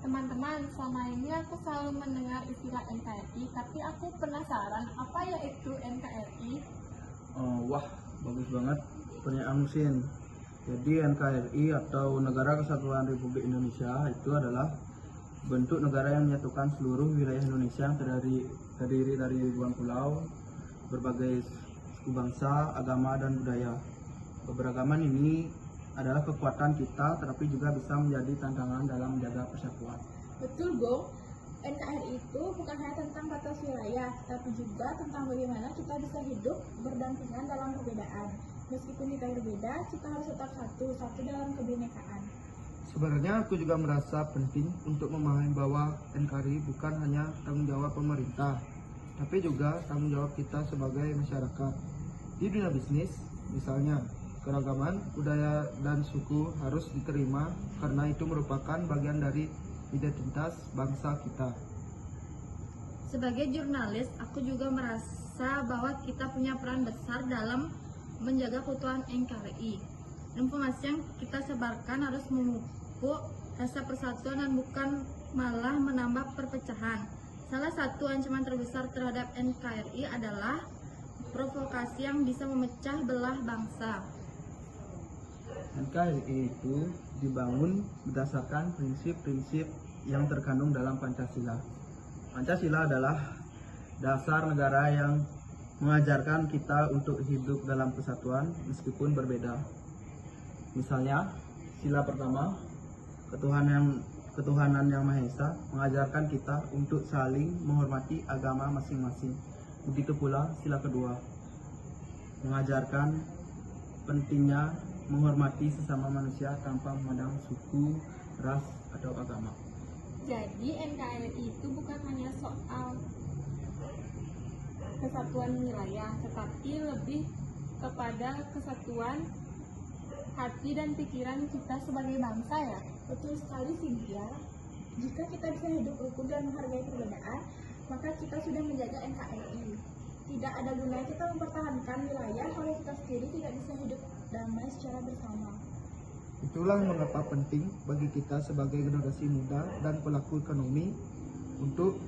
Teman-teman, selama ini aku selalu mendengar istilah NKRI, tapi aku penasaran apa ya itu NKRI? Wah, bagus banget pertanyaan Musin. Jadi NKRI atau Negara Kesatuan Republik Indonesia itu adalah bentuk negara yang menyatukan seluruh wilayah Indonesia yang terdiri dari ribuan pulau, berbagai suku bangsa, agama, dan budaya. Keberagaman ini adalah kekuatan kita, tetapi juga bisa menjadi tantangan dalam menjaga persatuan. Betul, Gong. NKRI itu bukan hanya tentang batas wilayah, tapi juga tentang bagaimana kita bisa hidup berdampingan dalam perbedaan. Meskipun kita berbeda, kita harus tetap satu dalam kebinekaan. Sebenarnya aku juga merasa penting untuk memahami bahwa NKRI bukan hanya tanggung jawab pemerintah, tapi juga tanggung jawab kita sebagai masyarakat. Di dunia bisnis, misalnya, keragaman budaya dan suku harus diterima karena itu merupakan bagian dari identitas bangsa kita. Sebagai jurnalis, aku juga merasa bahwa kita punya peran besar dalam menjaga keutuhan NKRI. Informasi yang kita sebarkan harus memupuk rasa persatuan dan bukan malah menambah perpecahan. Salah satu ancaman terbesar terhadap NKRI adalah provokasi yang bisa memecah belah bangsa. NKRI itu dibangun berdasarkan prinsip-prinsip yang terkandung dalam Pancasila. Pancasila adalah dasar negara yang mengajarkan kita untuk hidup dalam kesatuan meskipun berbeda. Misalnya, sila pertama, ketuhanan yang Maha Esa mengajarkan kita untuk saling menghormati agama masing-masing. Begitu pula sila kedua, mengajarkan pentingnya menghormati sesama manusia tanpa memandang suku, ras, atau agama. Jadi NKRI itu bukan hanya soal kesatuan wilayah, tetapi lebih kepada kesatuan hati dan pikiran kita sebagai bangsa ya. Betul sekali, Cynthia. Jika kita bisa hidup rukun dan menghargai perbedaan, maka kita sudah menjaga NKRI. Tidak ada gunanya kita mempertahankan wilayah kalau kita sendiri tidak bisa hidup damai secara bersama. Itulah mengapa penting bagi kita sebagai generasi muda dan pelaku ekonomi untuk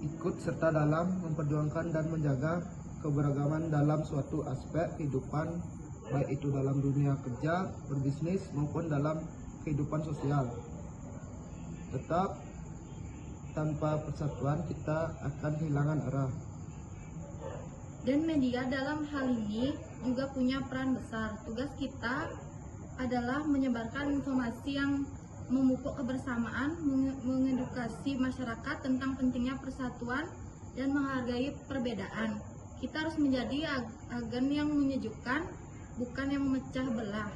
ikut serta dalam memperjuangkan dan menjaga keberagaman dalam suatu aspek kehidupan, baik itu dalam dunia kerja, berbisnis, maupun dalam kehidupan sosial. Tetap tanpa persatuan kita akan kehilangan arah. Dan media dalam hal ini juga punya peran besar. Tugas kita adalah menyebarkan informasi yang memupuk kebersamaan, mengedukasi masyarakat tentang pentingnya persatuan dan menghargai perbedaan. Kita harus menjadi agen yang menyejukkan, bukan yang memecah belah.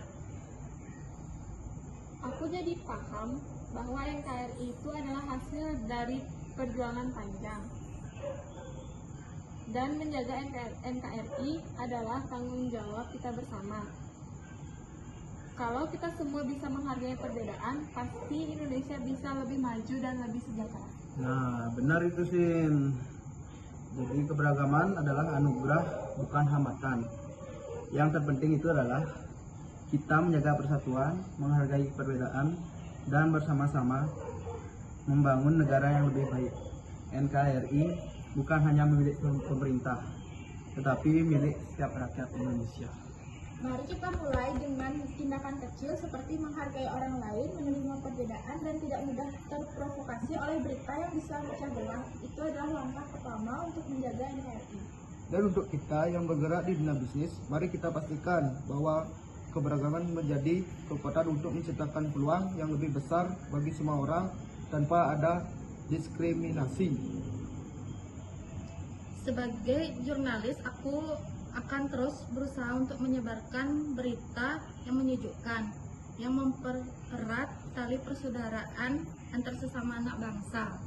Aku jadi paham bahwa NKRI itu adalah hasil dari perjuangan panjang. Dan menjaga NKRI adalah tanggung jawab kita bersama. Kalau kita semua bisa menghargai perbedaan, pasti Indonesia bisa lebih maju dan lebih sejahtera. Nah, benar itu, Sin. Jadi keberagaman adalah anugerah, bukan hambatan. Yang terpenting itu adalah kita menjaga persatuan, menghargai perbedaan, dan bersama-sama membangun negara yang lebih baik. NKRI bukan hanya milik pemerintah, tetapi milik setiap rakyat Indonesia. Mari kita mulai dengan tindakan kecil seperti menghargai orang lain, menerima perbedaan, dan tidak mudah terprovokasi oleh berita yang bisa memecah belah. Itu adalah langkah pertama untuk menjaga NKRI. Dan untuk kita yang bergerak di dunia bisnis, mari kita pastikan bahwa keberagaman menjadi kekuatan untuk menciptakan peluang yang lebih besar bagi semua orang tanpa ada diskriminasi. Sebagai jurnalis, aku akan terus berusaha untuk menyebarkan berita yang menyejukkan, yang mempererat tali persaudaraan antar sesama anak bangsa.